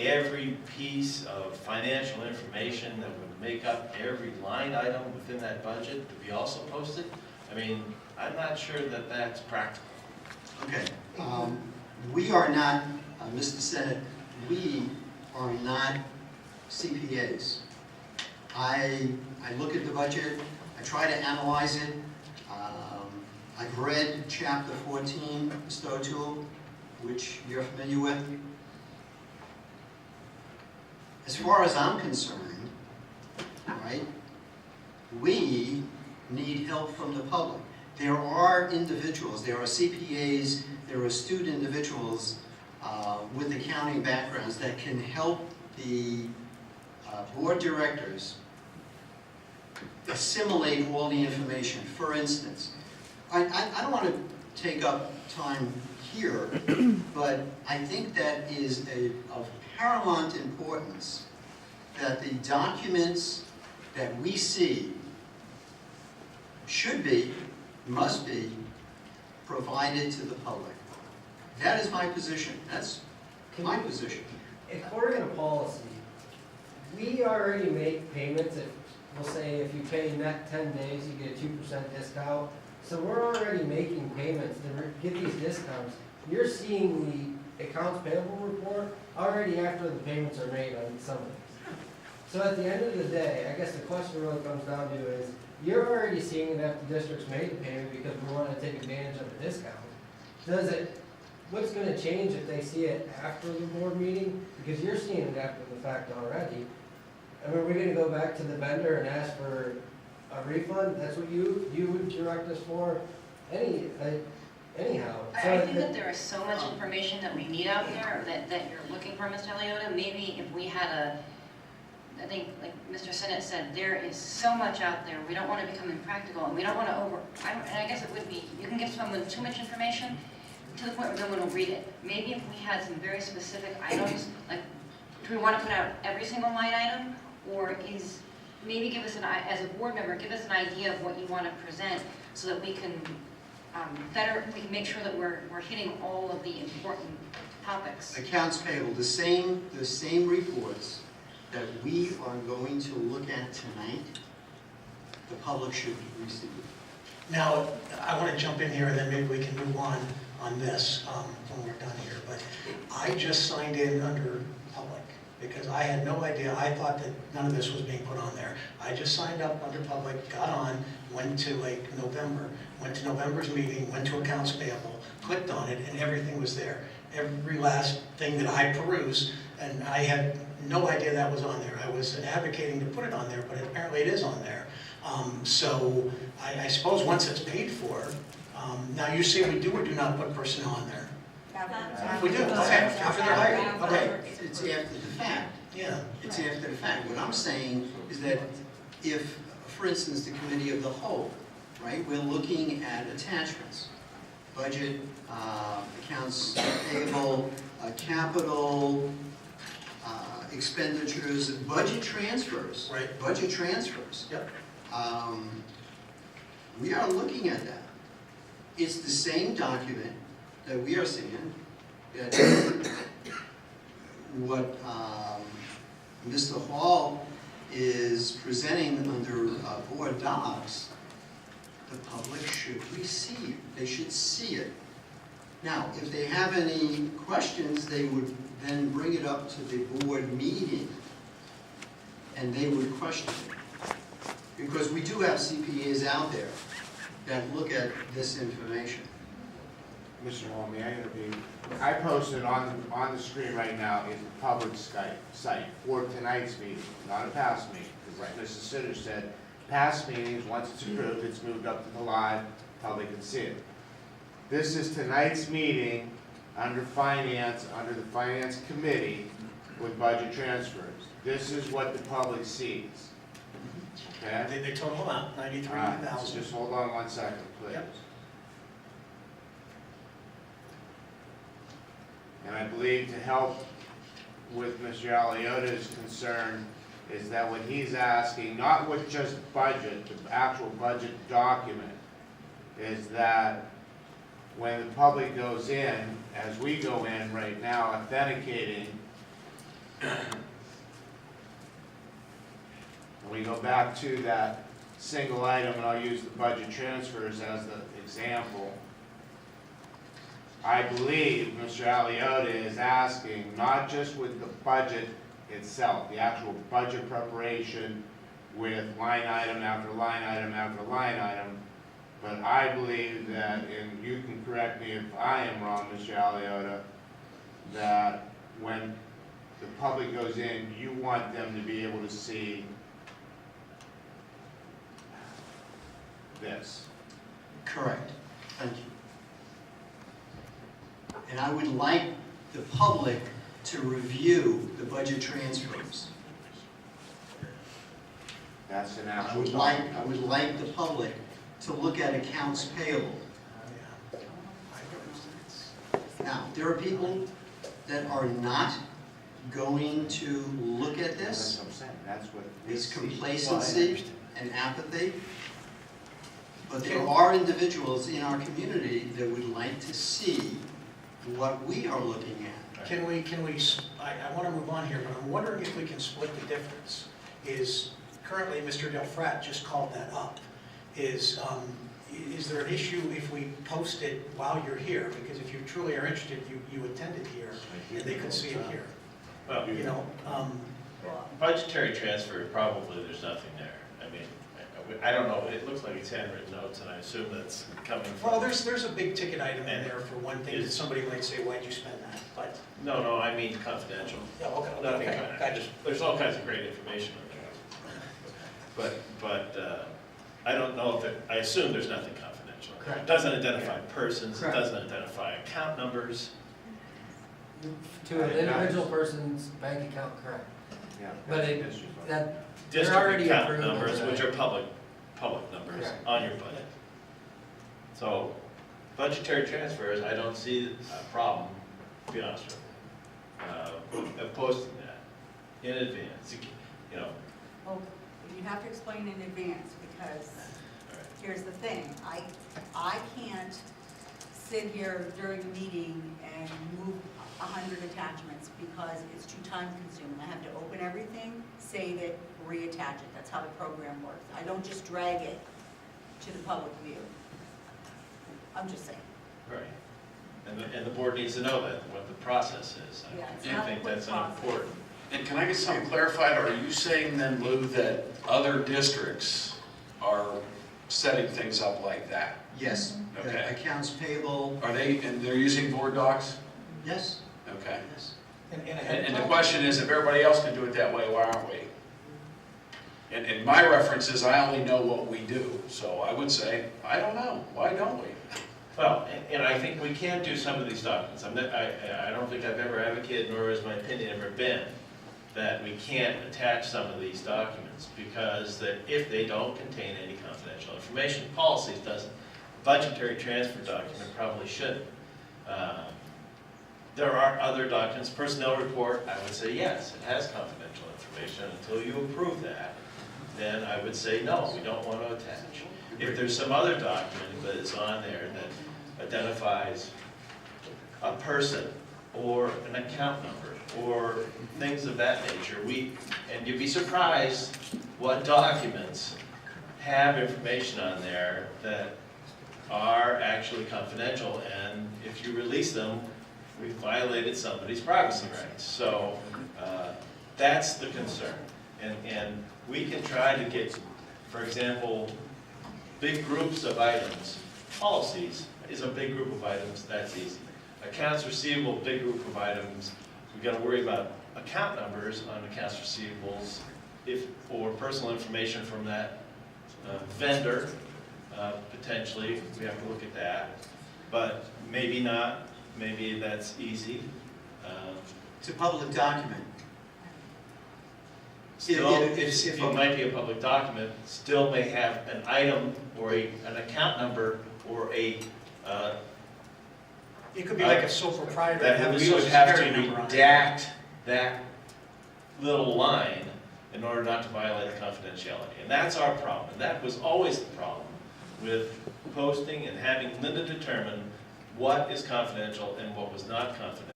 every piece of financial information that would make up every line item within that budget to be also posted? I mean, I'm not sure that that's practical. Okay, we are not, Mr. Senate, we are not CPAs. I look at the budget, I try to analyze it. I've read chapter 14, Mr. O'Toole, which you're familiar with. As far as I'm concerned, right, we need help from the public. There are individuals, there are CPAs, there are astute individuals with accounting backgrounds that can help the board directors assimilate all the information. For instance, I don't want to take up time here, but I think that is of paramount importance that the documents that we see should be, must be, provided to the public. That is my position. That's my position. According to policy, we already make payments. We'll say if you pay net 10 days, you get a 2% discount. So we're already making payments to get these discounts. You're seeing the accounts payable report already after the payments are made on some of these. So at the end of the day, I guess the question really comes down to is, you're already seeing that the district's made the payment because we want to take advantage of the discount. What's going to change if they see it after the board meeting? Because you're seeing it after the fact already. I mean, we're going to go back to the vendor and ask for a refund? That's what you would direct us for? Anyhow. I think that there is so much information that we need out there that you're looking for, Mr. Leota. Maybe if we had I think, like Mr. Sinnott said, there is so much out there. We don't want to become impractical, and we don't want to and I guess it would be, you can give someone too much information to the point where no one will read it. Maybe if we had some very specific items, like, do we want to put out every single line item, or maybe give us as a board member, give us an idea of what you want to present so that we can we can make sure that we're hitting all of the important topics. Accounts payable, the same reports that we are going to look at tonight, the public should receive. Now, I want to jump in here and then maybe we can move on this when we're done here. But I just signed in under public because I had no idea. I thought that none of this was being put on there. I just signed up under public, got on, went to November's meeting, went to accounts payable, clicked on it, and everything was there. Every last thing that I perused, and I had no idea that was on there. I was advocating to put it on there, but apparently it is on there. So I suppose once it's paid for, now you say we do or do not put personnel on there? We do, okay, after they're hired, okay. It's after the fact. Yeah. It's after the fact. What I'm saying is that if, for instance, the committee of the whole, right, we're looking at attachments, budget, accounts payable, capital, expenditures, budget transfers. Right. Budget transfers. Yep. We are looking at that. It's the same document that we are seeing. That what Mr. Hall is presenting under board docs, the public should receive. They should see it. Now, if they have any questions, they would then bring it up to the board meeting, and they would question it. Because we do have CPAs out there that look at this information. Mr. Hall, may I intervene? I posted on the screen right now is the public site for tonight's meeting, not a past meeting. Because like Mrs. Sitter said, past meetings, once it's approved, it's moved up to the live, public can see it. This is tonight's meeting under finance, under the finance committee with budget transfers. This is what the public sees. Okay? They total out, 93,000. So just hold on 1 second, please. Yep. And I believe to help with Mr. Aliota's concern is that what he's asking, not with just budget, the actual budget document, is that when the public goes in, as we go in right now, authenticating When we go back to that single item, and I'll use the budget transfers as the example, I believe Mr. Aliotta is asking, not just with the budget itself, the actual budget preparation with line item after line item after line item, but I believe that, and you can correct me if I am wrong, Mr. Aliotta, that when the public goes in, you want them to be able to see this. Correct. Thank you. And I would like the public to review the budget transfers. That's an I actual would like the public to look at accounts payable. Now, there are people that are not going to look at That's this. what I'm saying, that's what. It's complacency and apathy. But there are individuals in our community that would like to see what we are looking at. Can we, I want to move on here, but I'm wondering if we can split the difference. Is currently, Mr. Delfrat just called that up. Is there an issue if we post it while you're here? Because if you truly are interested, you attended here, and they could see it here. Well, You know, budgetary transfer, probably there's nothing there. I mean, I don't know, it looks like it's handwritten notes, and I assume that's coming from. well, there's a big ticket item in there for one thing, that somebody might say, why'd you spend that? But, No, I mean confidential. yeah, okay, Nothing, okay, gotcha. there's all kinds of great information in there. But I don't know if I assume there's nothing confidential. Correct. It doesn't identify persons, it Correct. doesn't identify account numbers. To an individual person's bank account, correct. Yeah. But it, that, they're District already account approved. numbers, already. which are public numbers Correct. on your budget. So budgetary transfers, I don't see a problem, to be honest with you, of posting that in advance, you know. Well, you have to explain in advance, because here's the thing, I can't sit here during a meeting and move 100 attachments because it's too time consuming. I have to open everything, save it, reattach it. That's how the program works. I don't just drag it to the public view. I'm just saying. Right. And the board needs to know that, what the process is. Yeah, it's I not think a quick that's process. important. And can I get something clarified? Are you saying then, Lou, that other districts are setting things up like that? Yes. Okay. Accounts payable, Are they, and they're using board docs? yes, Okay. yes. And the question is, if everybody else can do it that way, why aren't we? And my reference is, I only know what we do. So I would say, I don't know. Why don't we? Well, and I think we can do some of these documents. I don't think I've ever advocated, nor has my opinion ever been, that we can't attach some of these documents, because that if they don't contain any confidential information, policies doesn't. Budgetary transfer document probably shouldn't. There are other documents, personnel report, I would say yes, it has confidential information. Until you approve that, then I would say no, we don't want to attach. If there's some other document that is on there that identifies a person or an account number or things of that nature, and you'd be surprised what documents have information on there that are actually confidential, and if you release them, we've violated somebody's privacy rights. So that's the concern. And we can try to get, for example, big groups of items. Policies is a big group of items, that's easy. Accounts receivable, big group of items. We've got to worry about account numbers on accounts receivables or personal information from that vendor, potentially, we have to look at that. But maybe not, maybe that's easy. It's a public document. Still, If it might be a public document, still may have an item or an account number or a, it could be like a sole proprietor. that have a we would social have to security number on it. redact that little line in order not to violate confidentiality. And that's our problem. And that was always the problem with posting and having Linda determine what is confidential and what was not confidential.